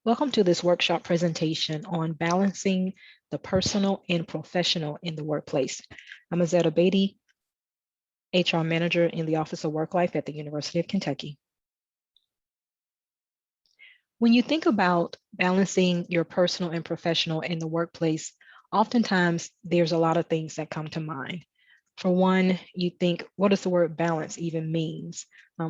Welcome to this workshop presentation on balancing the personal and professional in the workplace. I'm Azetta Beatty, HR Manager in the Office of Work Life at the University of Kentucky. When you think about balancing your personal and professional in the workplace, oftentimes there's a lot of things that come to mind. For one, you think, what does the word balance even means?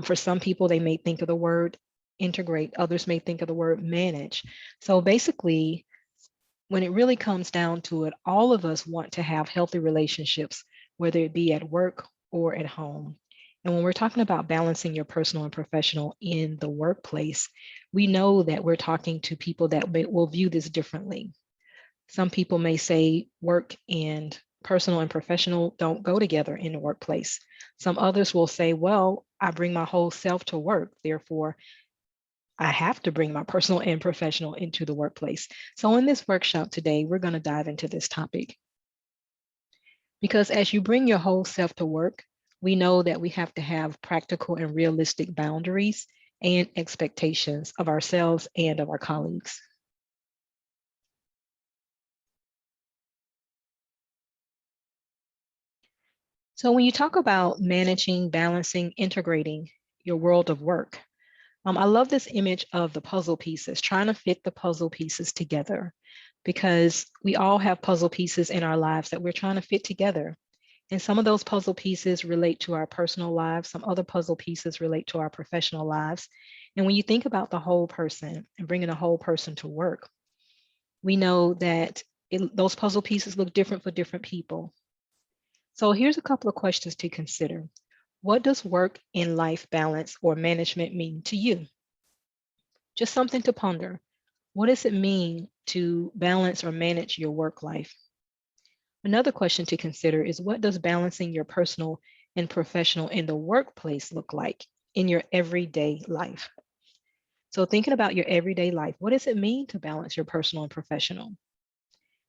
For some people, they may think of the word integrate. Others may think of the word manage. So basically, when it really comes down to it, all of us want to have healthy relationships, whether it be at work or at home. And when we're talking about balancing your personal and professional in the workplace, we know that we're talking to people that will view this differently. Some people may say work and personal and professional don't go together in the workplace. Some others will say, well, I bring my whole self to work. Therefore, I have to bring my personal and professional into the workplace. So in this workshop today, we're going to dive into this topic. Because as you bring your whole self to work, we know that we have to have practical and realistic boundaries and expectations of ourselves and of our colleagues. So when you talk about managing, balancing, integrating your world of work, I love this image of the puzzle pieces, trying to fit the puzzle pieces together, because we all have puzzle pieces in our lives that we're trying to fit together. And some of those puzzle pieces relate to our personal lives. Some other puzzle pieces relate to our professional lives. And when you think about the whole person and bringing a whole person to work, we know that those puzzle pieces look different for different people. So here's a couple of questions to consider. What does work and life balance or management mean to you? Just something to ponder. What does it mean to balance or manage your work life? Another question to consider is, what does balancing your personal and professional in the workplace look like in your everyday life? So thinking about your everyday life, what does it mean to balance your personal and professional?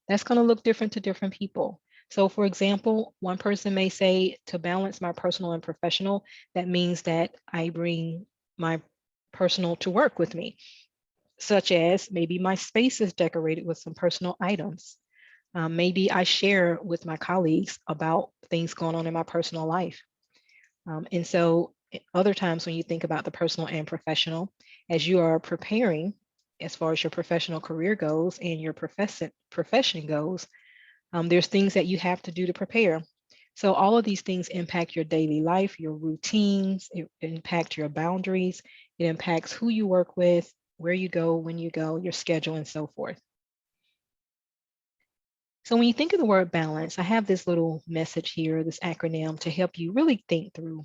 That's going to look different to different people. So for example, one person may say, to balance my personal and professional, that means that I bring my personal to work with me, such as maybe my space is decorated with some personal items. Maybe I share with my colleagues about things going on in my personal life. And so other times when you think about the personal and professional, as you are preparing, as far as your professional career goes and your profession goes, there's things that you have to do to prepare. So all of these things impact your daily life, your routines, it impact your boundaries, it impacts who you work with, where you go, when you go, your schedule, and so forth. So when you think of the word balance, I have this little message here, this acronym to help you really think through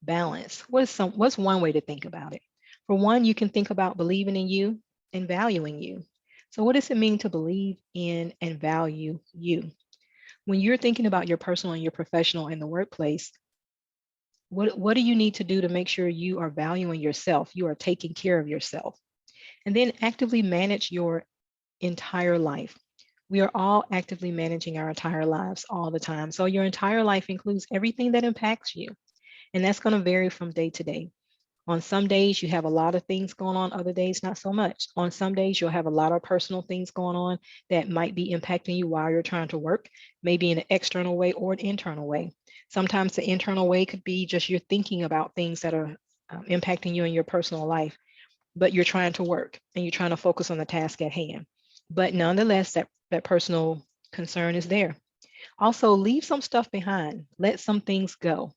balance. What's one way to think about it? For one, you can think about believing in you and valuing you. So what does it mean to believe in and value you? When you're thinking about your personal and your professional in the workplace, what do you need to do to make sure you are valuing yourself, you are taking care of yourself? And then actively manage your entire life. We are all actively managing our entire lives all the time. So your entire life includes everything that impacts you. And that's going to vary from day to day. On some days, you have a lot of things going on, other days, not so much. On some days, you'll have a lot of personal things going on that might be impacting you while you're trying to work, maybe in an external way or an internal way. Sometimes the internal way could be just you're thinking about things that are impacting you in your personal life, but you're trying to work and you're trying to focus on the task at hand. But nonetheless, that personal concern is there. Also, leave some stuff behind. Let some things go.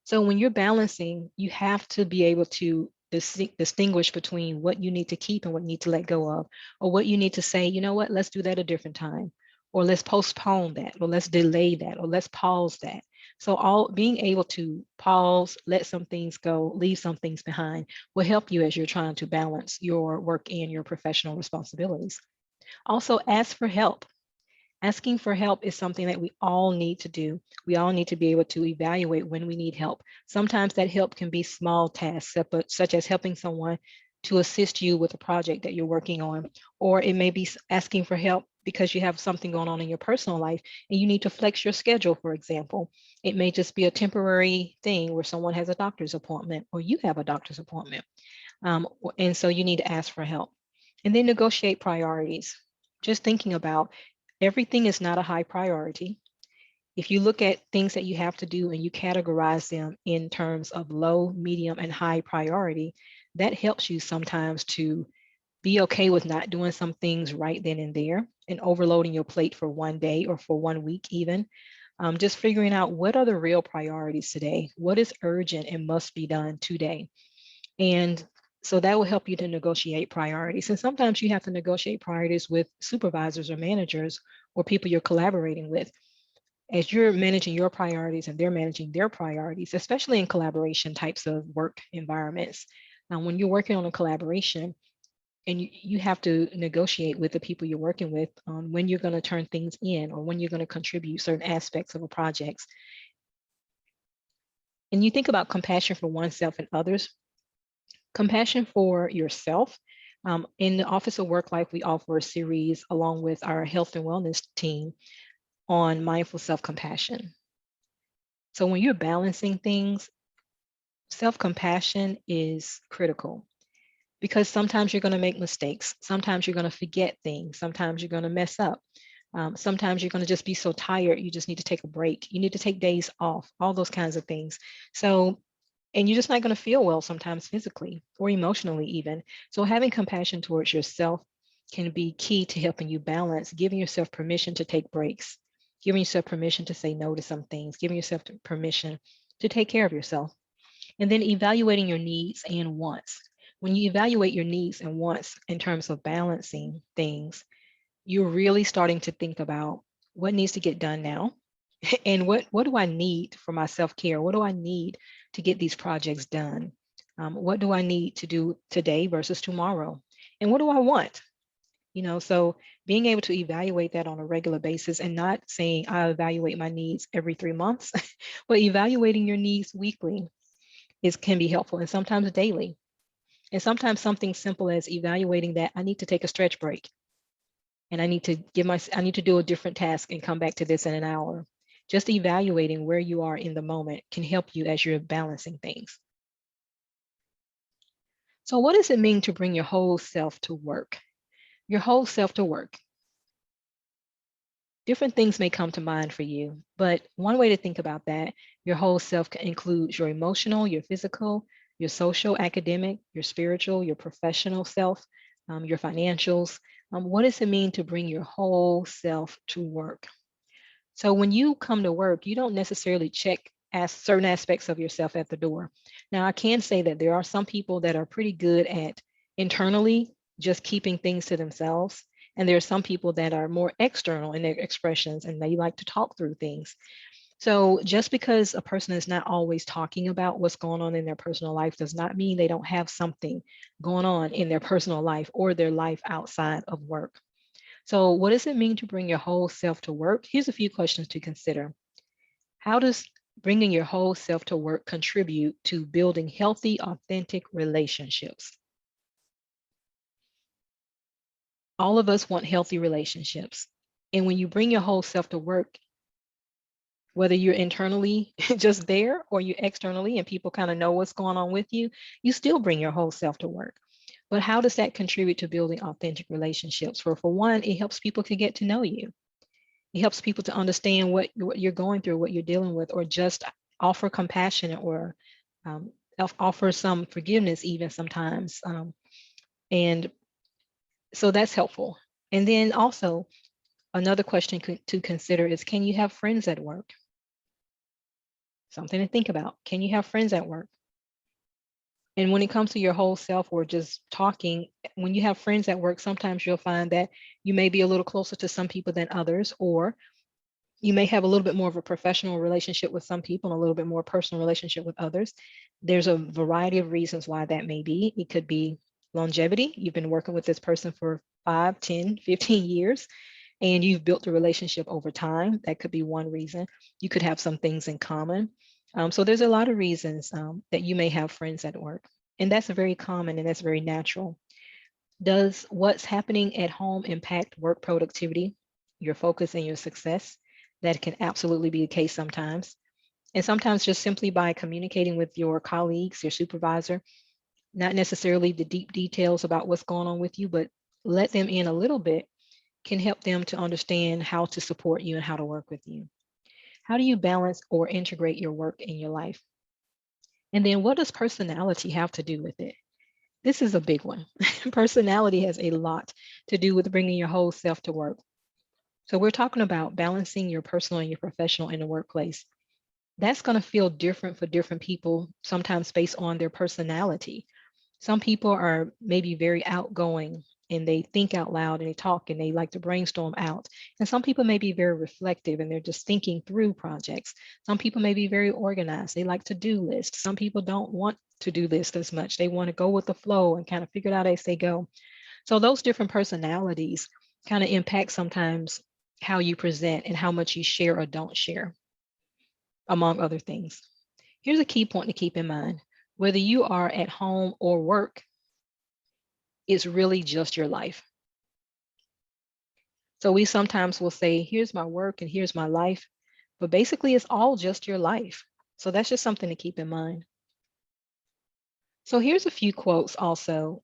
So when you're balancing, you have to be able to distinguish between what you need to keep and what you need to let go of, or what you need to say, you know what, let's do that a different time, or let's postpone that, or let's delay that, or let's pause that. So all being able to pause, let some things go, leave some things behind will help you as you're trying to balance your work and your professional responsibilities. Also, ask for help. Asking for help is something that we all need to do. We all need to be able to evaluate when we need help. Sometimes that help can be small tasks, such as helping someone to assist you with a project that you're working on, or it may be asking for help because you have something going on in your personal life and you need to flex your schedule, for example. It may just be a temporary thing where someone has a doctor's appointment or you have a doctor's appointment. And so you need to ask for help. And then negotiate priorities. Just thinking about everything is not a high priority. If you look at things that you have to do and you categorize them in terms of low, medium, and high priority, that helps you sometimes to be okay with not doing some things right then and there and overloading your plate for one day or for one week even. Just figuring out what are the real priorities today, what is urgent and must be done today. And so that will help you to negotiate priorities. And sometimes you have to negotiate priorities with supervisors or managers or people you're collaborating with. As you're managing your priorities and they're managing their priorities, especially in collaboration types of work environments. When you're working on a collaboration and you have to negotiate with the people you're working with on when you're going to turn things in or when you're going to contribute certain aspects of a project. And you think about compassion for oneself and others. Compassion for yourself. In the Office of Work Life, we offer a series along with our health and wellness team on mindful self-compassion. So when you're balancing things, self-compassion is critical because sometimes you're going to make mistakes. Sometimes you're going to forget things. Sometimes you're going to mess up. Sometimes you're going to just be so tired, you just need to take a break. You need to take days off, all those kinds of things. So, and you're just not going to feel well sometimes physically or emotionally even. So having compassion towards yourself can be key to helping you balance, giving yourself permission to take breaks, giving yourself permission to say no to some things, giving yourself permission to take care of yourself. And then evaluating your needs and wants. When you evaluate your needs and wants in terms of balancing things, you're really starting to think about what needs to get done now and what do I need for my self-care? What do I need to get these projects done? What do I need to do today versus tomorrow? And what do I want? So being able to evaluate that on a regular basis and not saying I evaluate my needs every 3 months, but evaluating your needs weekly can be helpful and sometimes daily. And sometimes something simple as evaluating that I need to take a stretch break and I need to do a different task and come back to this in an hour. Just evaluating where you are in the moment can help you as you're balancing things. So what does it mean to bring your whole self to work? Your whole self to work. Different things may come to mind for you, but one way to think about that, your whole self includes your emotional, your physical, your social, academic, your spiritual, your professional self, your financials. What does it mean to bring your whole self to work? So when you come to work, you don't necessarily check certain aspects of yourself at the door. Now, I can say that there are some people that are pretty good at internally just keeping things to themselves. And there are some people that are more external in their expressions and they like to talk through things. So just because a person is not always talking about what's going on in their personal life does not mean they don't have something going on in their personal life or their life outside of work. So what does it mean to bring your whole self to work? Here's a few questions to consider. How does bringing your whole self to work contribute to building healthy, authentic relationships? All of us want healthy relationships. And when you bring your whole self to work, whether you're internally just there or you're externally and people kind of know what's going on with you, you still bring your whole self to work. But how does that contribute to building authentic relationships? For one, it helps people to get to know you. It helps people to understand what you're going through, what you're dealing with, or just offer compassion or offer some forgiveness even sometimes. And so that's helpful. And then also another question to consider is, can you have friends at work? Something to think about. Can you have friends at work? And when it comes to your whole self or just talking, when you have friends at work, sometimes you'll find that you may be a little closer to some people than others, or you may have a little bit more of a professional relationship with some people and a little bit more personal relationship with others. There's a variety of reasons why that may be. It could be longevity. You've been working with this person for 5, 10, 15 years, and you've built a relationship over time. That could be one reason. You could have some things in common. So there's a lot of reasons that you may have friends at work. And that's very common and that's very natural. Does what's happening at home impact work productivity, your focus, and your success? That can absolutely be the case sometimes. And sometimes just simply by communicating with your colleagues, your supervisor, not necessarily the deep details about what's going on with you, but let them in a little bit can help them to understand how to support you and how to work with you. How do you balance or integrate your work in your life? And then what does personality have to do with it? This is a big one. Personality has a lot to do with bringing your whole self to work. So we're talking about balancing your personal and your professional in the workplace. That's going to feel different for different people, sometimes based on their personality. Some people are maybe very outgoing and they think out loud and they talk and they like to brainstorm out. And some people may be very reflective and they're just thinking through projects. Some people may be very organized. They like to do lists. Some people don't want to do lists as much. They want to go with the flow and kind of figure it out as they go. So those different personalities kind of impact sometimes how you present and how much you share or don't share, among other things. Here's a key point to keep in mind. Whether you are at home or work, it's really just your life. So we sometimes will say, here's my work and here's my life, but basically it's all just your life. So that's just something to keep in mind. So here's a few quotes also.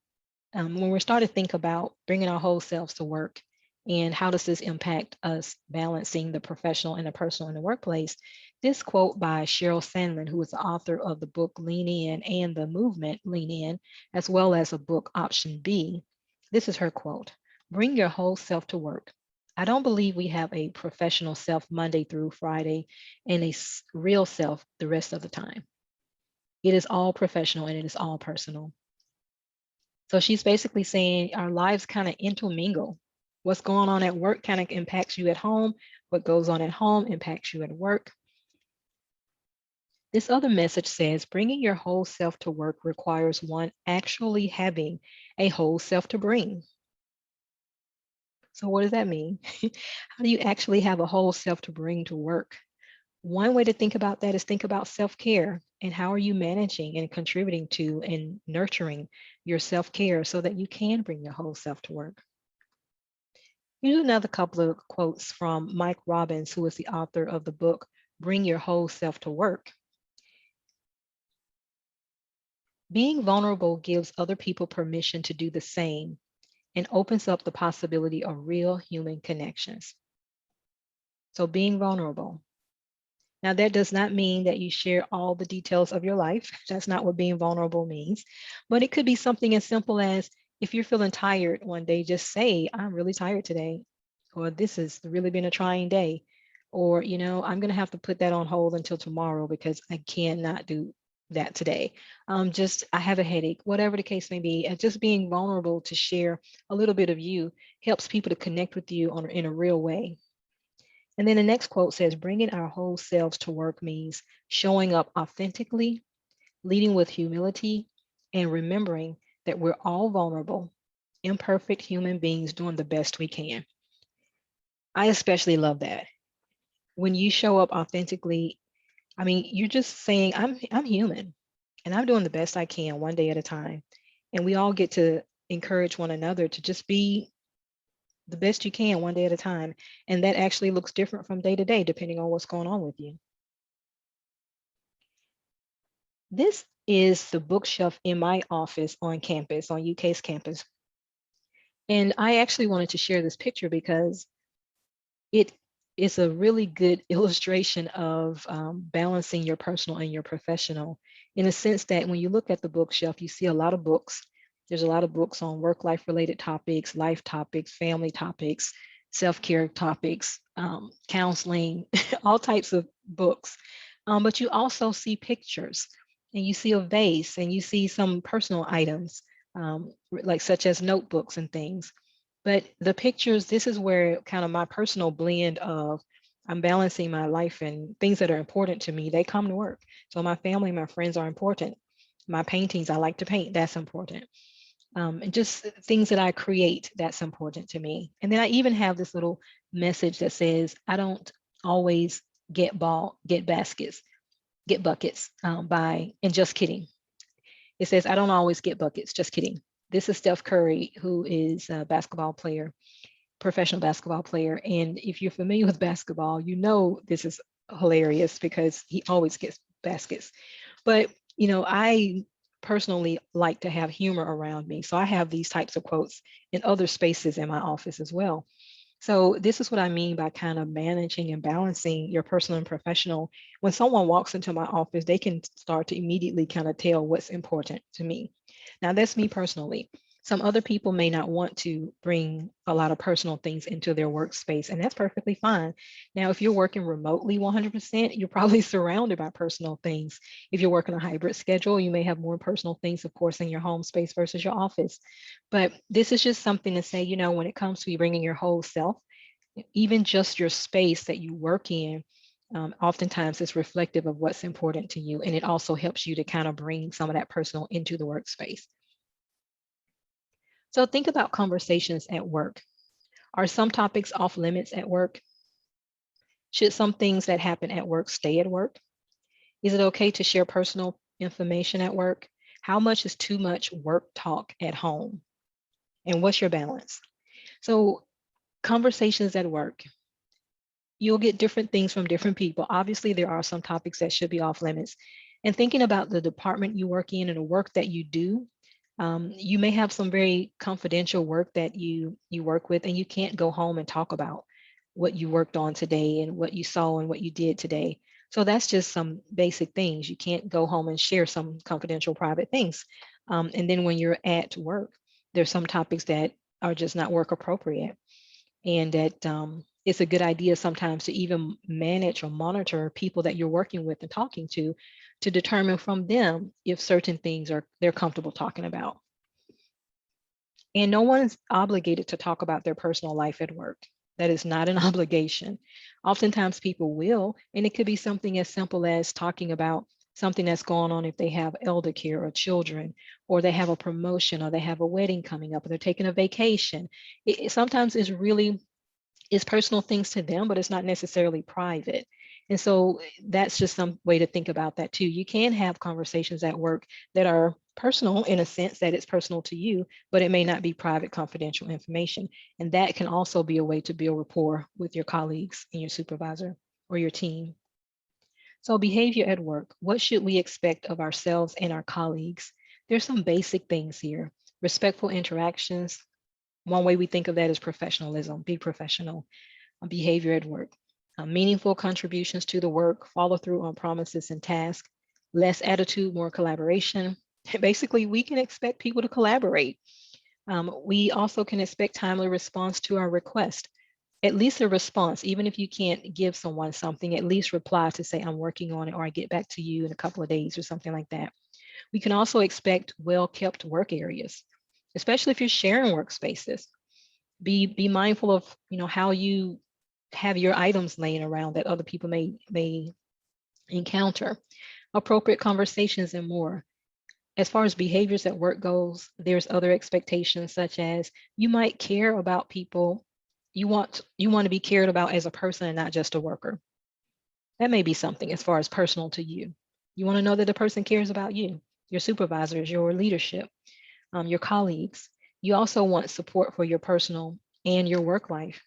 When we're starting to think about bringing our whole selves to work and how does this impact us balancing the professional and the personal in the workplace, this quote by Sheryl Sandlin, who is the author of the book Lean In and the movement Lean In, as well as a book Option B, this is her quote: "Bring your whole self to work. I don't believe we have a professional self Monday through Friday and a real self the rest of the time. It is all professional and it is all personal." So she's basically saying our lives kind of intermingle. What's going on at work kind of impacts you at home. What goes on at home impacts you at work. This other message says bringing your whole self to work requires one actually having a whole self to bring. So what does that mean? How do you actually have a whole self to bring to work? One way to think about that is think about self-care and how are you managing and contributing to and nurturing your self-care so that you can bring your whole self to work. Here's another couple of quotes from Mike Robbins, who is the author of the book, Bring Your Whole Self to Work. Being vulnerable gives other people permission to do the same and opens up the possibility of real human connections. So being vulnerable. Now, that does not mean that you share all the details of your life. That's not what being vulnerable means. But it could be something as simple as if you're feeling tired one day, just say, I'm really tired today, or this has really been a trying day, or, I'm going to have to put that on hold until tomorrow because I cannot do that today. I have a headache, whatever the case may be. And just being vulnerable to share a little bit of you helps people to connect with you in a real way. And then the next quote says, bringing our whole selves to work means showing up authentically, leading with humility, and remembering that we're all vulnerable, imperfect human beings doing the best we can. I especially love that. When you show up authentically, you're just saying, I'm human and I'm doing the best I can one day at a time. And we all get to encourage one another to just be the best you can one day at a time. And that actually looks different from day to day, depending on what's going on with you. This is the bookshelf in my office on campus, on UK's campus. And I actually wanted to share this picture because it is a really good illustration of balancing your personal and your professional, in a sense that when you look at the bookshelf, you see a lot of books. There's a lot of books on work-life related topics, life topics, family topics, self-care topics, counseling, all types of books. But you also see pictures and you see a vase and you see some personal items, like such as notebooks and things. But the pictures, this is where kind of my personal blend of I'm balancing my life and things that are important to me, they come to work. So my family, my friends are important. My paintings, I like to paint, that's important. And just things that I create, that's important to me. And then I even have this little message that says, I don't always get buckets, and just kidding. It says, I don't always get buckets, just kidding. This is Steph Curry, who is a basketball player, professional basketball player. And if you're familiar with basketball, you know this is hilarious because he always gets baskets. But, I personally like to have humor around me. So I have these types of quotes in other spaces in my office as well. So this is what I mean by kind of managing and balancing your personal and professional. When someone walks into my office, they can start to immediately kind of tell what's important to me. Now, that's me personally. Some other people may not want to bring a lot of personal things into their workspace, and that's perfectly fine. Now, if you're working remotely 100%, you're probably surrounded by personal things. If you're working a hybrid schedule, you may have more personal things, of course, in your home space versus your office. But this is just something to say, when it comes to you bringing your whole self, even just your space that you work in, oftentimes it's reflective of what's important to you. And it also helps you to kind of bring some of that personal into the workspace. So think about conversations at work. Are some topics off limits at work? Should some things that happen at work stay at work? Is it okay to share personal information at work? How much is too much work talk at home? And what's your balance? So conversations at work, you'll get different things from different people. Obviously, there are some topics that should be off limits. And thinking about the department you work in and the work that you do, you may have some very confidential work that you work with, and you can't go home and talk about what you worked on today and what you saw and what you did today. So that's just some basic things. You can't go home and share some confidential private things. And then when you're at work, there's some topics that are just not work appropriate, and that it's a good idea sometimes to even manage or monitor people that you're working with and talking to determine from them if certain things are they're comfortable talking about. And no one is obligated to talk about their personal life at work. That is not an obligation. Oftentimes people will, and it could be something as simple as talking about something that's going on if they have elder care or children, or they have a promotion, or they have a wedding coming up, or they're taking a vacation. It sometimes is really is personal things to them, but it's not necessarily private. And so that's just some way to think about that too. You can have conversations at work that are personal in a sense that it's personal to you, but it may not be private, confidential information. And that can also be a way to build rapport with your colleagues and your supervisor or your team. So behavior at work, what should we expect of ourselves and our colleagues? There's some basic things here. Respectful interactions. One way we think of that is professionalism, be professional. Behavior at work, meaningful contributions to the work, follow through on promises and tasks, less attitude, more collaboration. Basically, we can expect people to collaborate. We also can expect timely response to our request. At least a response, even if you can't give someone something, at least reply to say, I'm working on it, or I get back to you in a couple of days or something like that. We can also expect well-kept work areas, especially if you're sharing workspaces. Be mindful of how you have your items laying around that other people may encounter. Appropriate conversations and more. As far as behaviors at work goes, there's other expectations such as you might care about people. You want to be cared about as a person and not just a worker. That may be something as far as personal to you. You want to know that the person cares about you, your supervisors, your leadership, your colleagues. You also want support for your personal and your work life.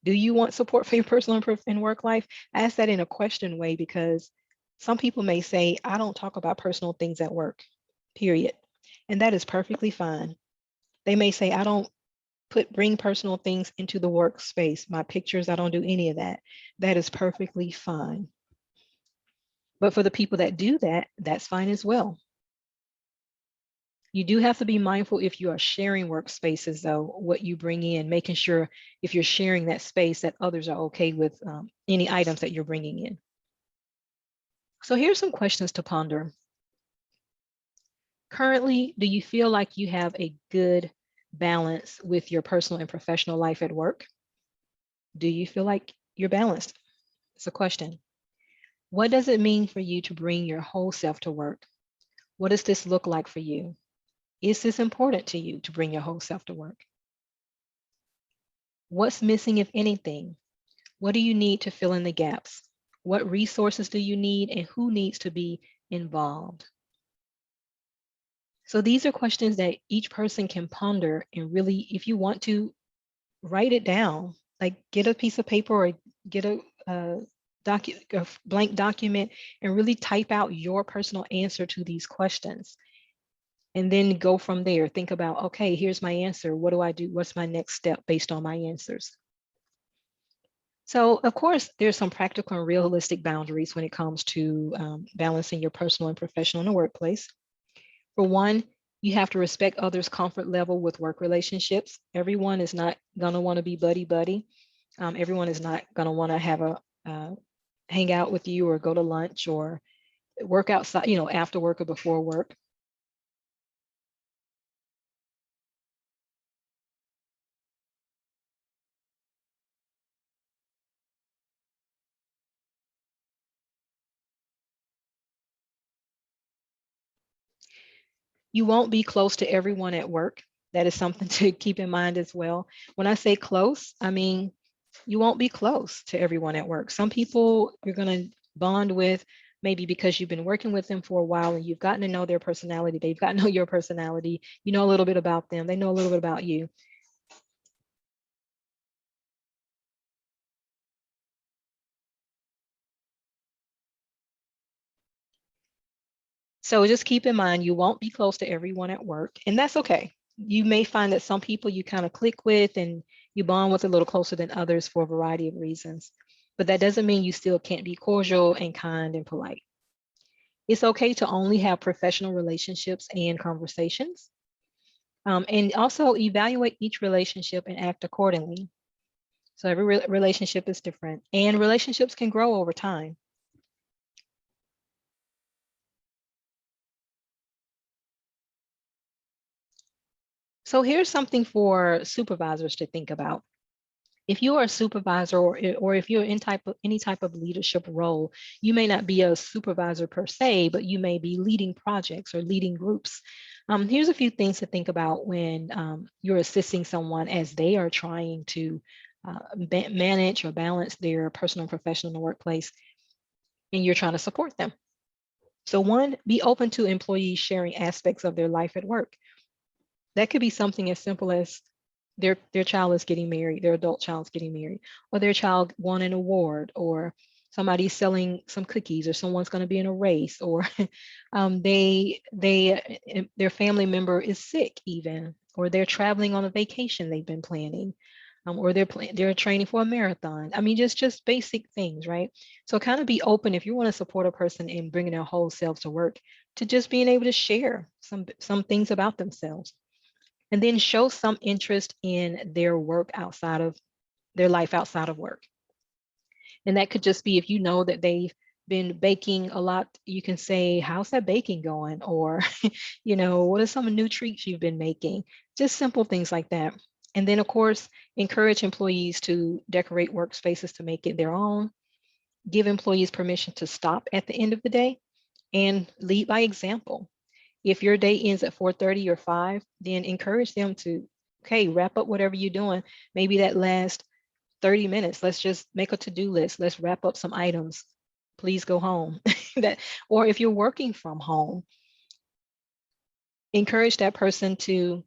Do you want support for your personal and work life? I ask that in a question way because some people may say, I don't talk about personal things at work, period. And that is perfectly fine. They may say, I don't bring personal things into the workspace. My pictures, I don't do any of that. That is perfectly fine. But for the people that do that, that's fine as well. You do have to be mindful if you are sharing workspaces, though, what you bring in, making sure if you're sharing that space that others are okay with any items that you're bringing in. So here's some questions to ponder. Currently, do you feel like you have a good balance with your personal and professional life at work? Do you feel like you're balanced? It's a question. What does it mean for you to bring your whole self to work? What does this look like for you? Is this important to you to bring your whole self to work? What's missing, if anything? What do you need to fill in the gaps? What resources do you need, and who needs to be involved? So these are questions that each person can ponder, and really, if you want to, write it down. Like get a piece of paper or get a blank document and really type out your personal answer to these questions. And then go from there. Think about, okay, here's my answer. What do I do? What's my next step based on my answers? So, of course, there's some practical and realistic boundaries when it comes to balancing your personal and professional in the workplace. For one, you have to respect others' comfort level with work relationships. Everyone is not going to want to be buddy-buddy. Everyone is not going to want to have a hang out with you or go to lunch or work outside, after work or before work. You won't be close to everyone at work. That is something to keep in mind as well. When I say close, I mean you won't be close to everyone at work. Some people you're going to bond with maybe because you've been working with them for a while and you've gotten to know their personality. They've gotten to know your personality. You know a little bit about them. They know a little bit about you. So just keep in mind, you won't be close to everyone at work, and that's okay. You may find that some people you kind of click with and you bond with a little closer than others for a variety of reasons. But that doesn't mean you still can't be cordial and kind and polite. It's okay to only have professional relationships and conversations. And also evaluate each relationship and act accordingly. So every relationship is different, and relationships can grow over time. So here's something for supervisors to think about. If you are a supervisor or if you're in any type of leadership role, you may not be a supervisor per se, but you may be leading projects or leading groups. Here's a few things to think about when you're assisting someone as they are trying to manage or balance their personal and professional in the workplace, and you're trying to support them. So one, be open to employees sharing aspects of their life at work. That could be something as simple as their child is getting married, their adult child's getting married, or their child won an award, or somebody's selling some cookies, or someone's going to be in a race, or their family member is sick even, or they're traveling on a vacation they've been planning, or they're training for a marathon. I mean, just basic things, right? So kind of be open if you want to support a person in bringing their whole selves to work, to just being able to share some things about themselves. And then show some interest in their work outside of their life outside of work. And that could just be if you know that they've been baking a lot, you can say, how's that baking going? Or, what are some new treats you've been making? Just simple things like that. And then, of course, encourage employees to decorate workspaces to make it their own. Give employees permission to stop at the end of the day and lead by example. If your day ends at 4:30 or 5, then encourage them to, okay, wrap up whatever you're doing. Maybe that last 30 minutes, let's just make a to-do list. Let's wrap up some items. Please go home. Or if you're working from home, encourage that person to,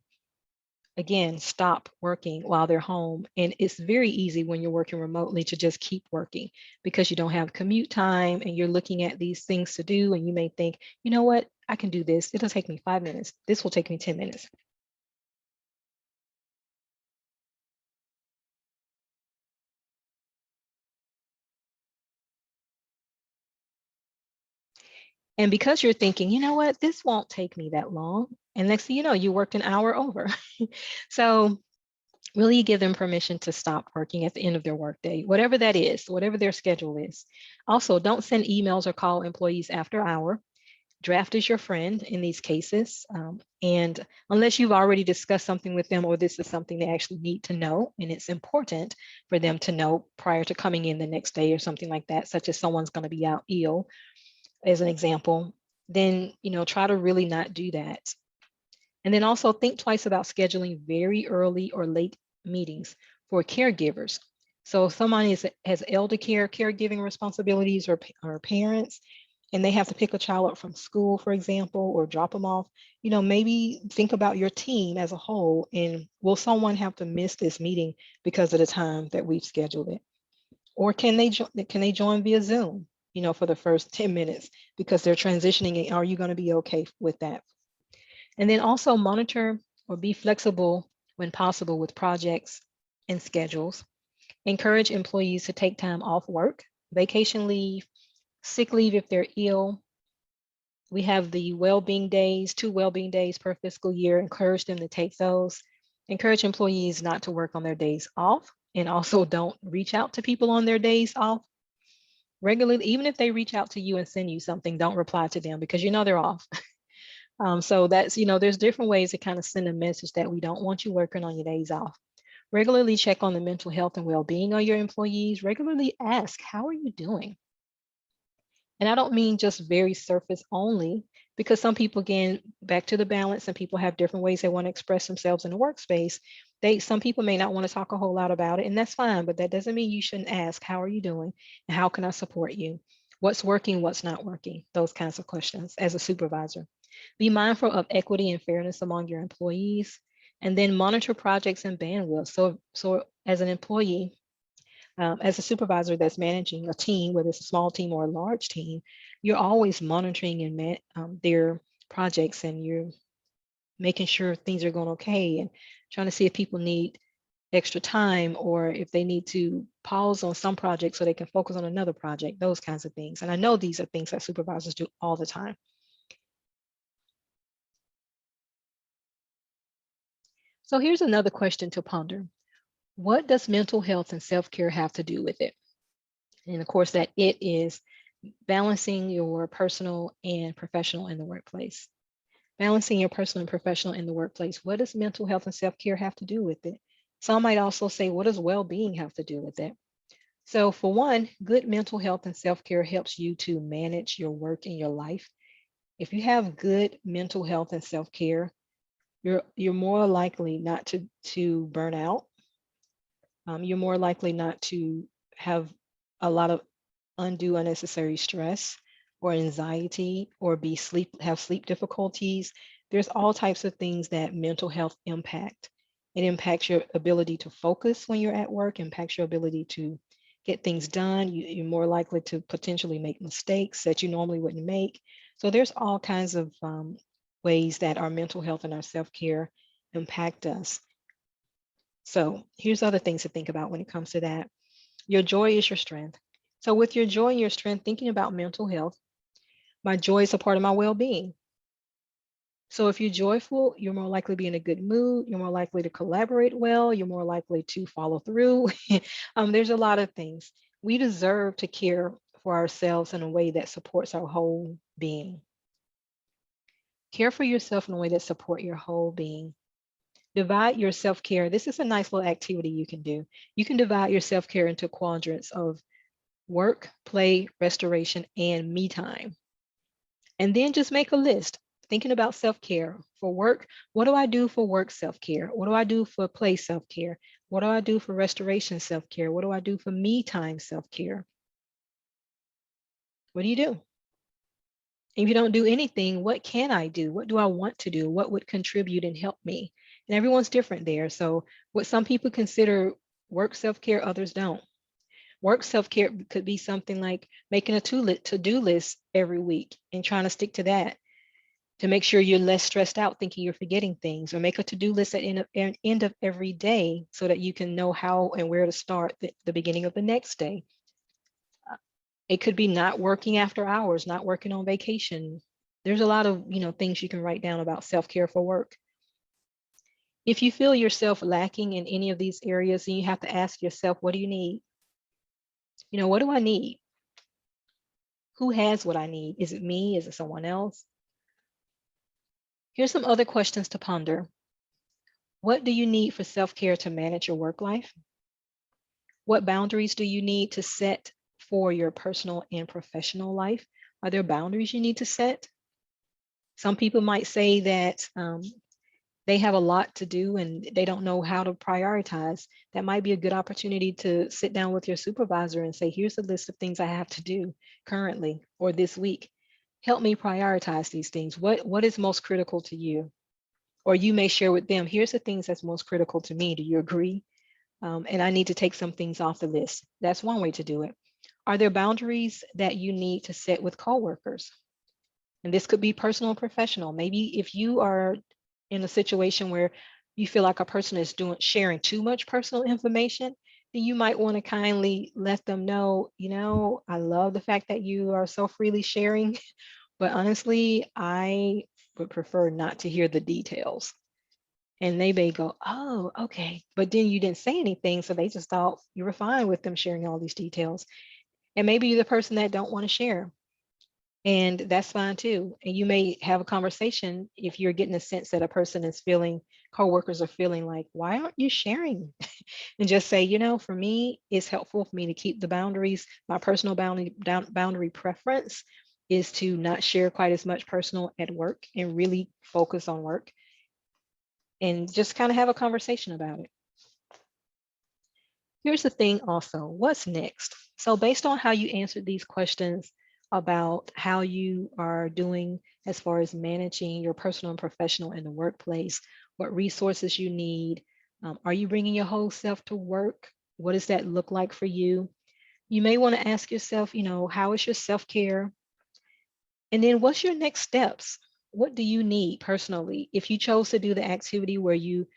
again, stop working while they're home. And it's very easy when you're working remotely to just keep working because you don't have commute time and you're looking at these things to do. And you may think, you know what, I can do this. It'll take me 5 minutes. This will take me 10 minutes. And because you're thinking, you know what, this won't take me that long. And next thing you know, you worked an hour over. So really give them permission to stop working at the end of their workday, whatever that is, whatever their schedule is. Also, don't send emails or call employees after hour. Draft is your friend in these cases. And unless you've already discussed something with them or this is something they actually need to know, and it's important for them to know prior to coming in the next day or something like that, such as someone's going to be out ill, as an example, then try to really not do that. And then also think twice about scheduling very early or late meetings for caregivers. So if someone has elder care, caregiving responsibilities, or parents, and they have to pick a child up from school, for example, or drop them off, maybe think about your team as a whole, and will someone have to miss this meeting because of the time that we've scheduled it? Or can they join via Zoom, for the first 10 minutes because they're transitioning? And are you going to be okay with that? And then also monitor or be flexible when possible with projects and schedules. Encourage employees to take time off work, vacation leave, sick leave if they're ill. We have the well-being days, 2 well-being days per fiscal year. Encourage them to take those. Encourage employees not to work on their days off, and also don't reach out to people on their days off regularly. Even if they reach out to you and send you something, don't reply to them because you know they're off. So that's, there's different ways to kind of send a message that we don't want you working on your days off. Regularly check on the mental health and well-being of your employees. Regularly ask, how are you doing? And I don't mean just very surface only, because some people, again, back to the balance, and people have different ways they want to express themselves in the workspace. Some people may not want to talk a whole lot about it, and that's fine, but that doesn't mean you shouldn't ask, how are you doing? And how can I support you? What's working, what's not working? Those kinds of questions as a supervisor. Be mindful of equity and fairness among your employees, and then monitor projects and bandwidth. So as an employee, as a supervisor that's managing a team, whether it's a small team or a large team, you're always monitoring and their projects, and you're making sure things are going okay, and trying to see if people need extra time, or if they need to pause on some projects so they can focus on another project, those kinds of things. And I know these are things that supervisors do all the time. So here's another question to ponder. What does mental health and self-care have to do with it? And of course, that it is balancing your personal and professional in the workplace. Balancing your personal and professional in the workplace. What does mental health and self-care have to do with it? Some might also say, what does well-being have to do with it? So for one, good mental health and self-care helps you to manage your work and your life. If you have good mental health and self-care, you're more likely not to burn out. You're more likely not to have a lot of undue unnecessary stress or anxiety, or have sleep difficulties. There's all types of things that mental health impact. It impacts your ability to focus when you're at work, impacts your ability to get things done. You're more likely to potentially make mistakes that you normally wouldn't make. So there's all kinds of ways that our mental health and our self-care impact us. So here's other things to think about when it comes to that. Your joy is your strength. So with your joy and your strength, thinking about mental health, my joy is a part of my well-being. So if you're joyful, you're more likely to be in a good mood. You're more likely to collaborate well. You're more likely to follow through. There's a lot of things. We deserve to care for ourselves in a way that supports our whole being. Care for yourself in a way that supports your whole being. Divide your self-care. This is a nice little activity you can do. You can divide your self-care into quadrants of work, play, restoration, and me time. And then just make a list, thinking about self-care. For work, what do I do for work self-care? What do I do for play self-care? What do I do for restoration self-care? What do I do for me time self-care? What do you do? If you don't do anything, what can I do? What do I want to do? What would contribute and help me? And everyone's different there. So what some people consider work self-care, others don't. Work self-care could be something like making a to-do list every week and trying to stick to that to make sure you're less stressed out thinking you're forgetting things, or make a to-do list at end of every day so that you can know how and where to start the beginning of the next day. It could be not working after hours, not working on vacation. There's a lot of things you can write down about self-care for work. If you feel yourself lacking in any of these areas, then you have to ask yourself, what do you need? What do I need? Who has what I need? Is it me? Is it someone else? Here's some other questions to ponder. What do you need for self-care to manage your work life? What boundaries do you need to set for your personal and professional life? Are there boundaries you need to set? Some people might say that they have a lot to do and they don't know how to prioritize. That might be a good opportunity to sit down with your supervisor and say, here's a list of things I have to do currently or this week. Help me prioritize these things. What is most critical to you? Or you may share with them, here's the things that's most critical to me. Do you agree? And I need to take some things off the list. That's one way to do it. Are there boundaries that you need to set with coworkers? And this could be personal and professional. Maybe if you are in a situation where you feel like a person is sharing too much personal information, then you might want to kindly let them know, I love the fact that you are so freely sharing, but honestly, I would prefer not to hear the details. And they may go, oh, okay. But then you didn't say anything, so they just thought you were fine with them sharing all these details. And maybe you're the person that don't want to share. And that's fine too. And you may have a conversation if you're getting a sense that a person is feeling, coworkers are feeling like, why aren't you sharing? And just say, for me, it's helpful for me to keep the boundaries. My personal boundary preference is to not share quite as much personal at work and really focus on work, and just kind of have a conversation about it. Here's the thing also, what's next? So based on how you answered these questions about how you are doing as far as managing your personal and professional in the workplace, what resources you need, are you bringing your whole self to work? What does that look like for you? You may want to ask yourself, how is your self-care? And then what's your next steps? What do you need personally? If you chose to do the activity where you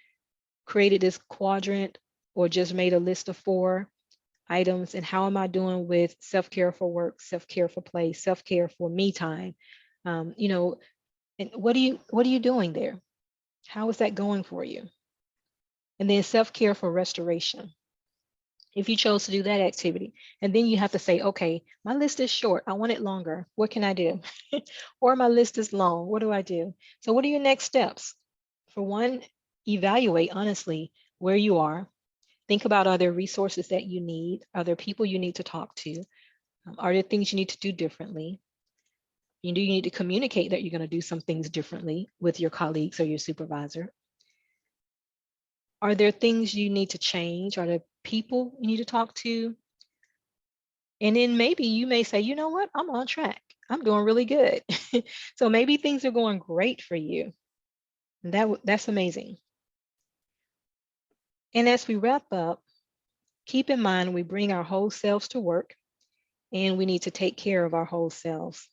created this quadrant or just made a list of 4 items, and how am I doing with self-care for work, self-care for play, self-care for me time? And what are you doing there? How is that going for you? And then self-care for restoration. If you chose to do that activity, and then you have to say, okay, my list is short, I want it longer. What can I do? Or my list is long. What do I do? So what are your next steps? For one, evaluate honestly where you are. Think about, are there resources that you need? Are there people you need to talk to? Are there things you need to do differently? You need to communicate that you're going to do some things differently with your colleagues or your supervisor. Are there things you need to change? Are there people you need to talk to? And then maybe you may say, you know what, I'm on track. I'm doing really good. So maybe things are going great for you. And that's amazing. And as we wrap up, keep in mind we bring our whole selves to work, and we need to take care of our whole selves.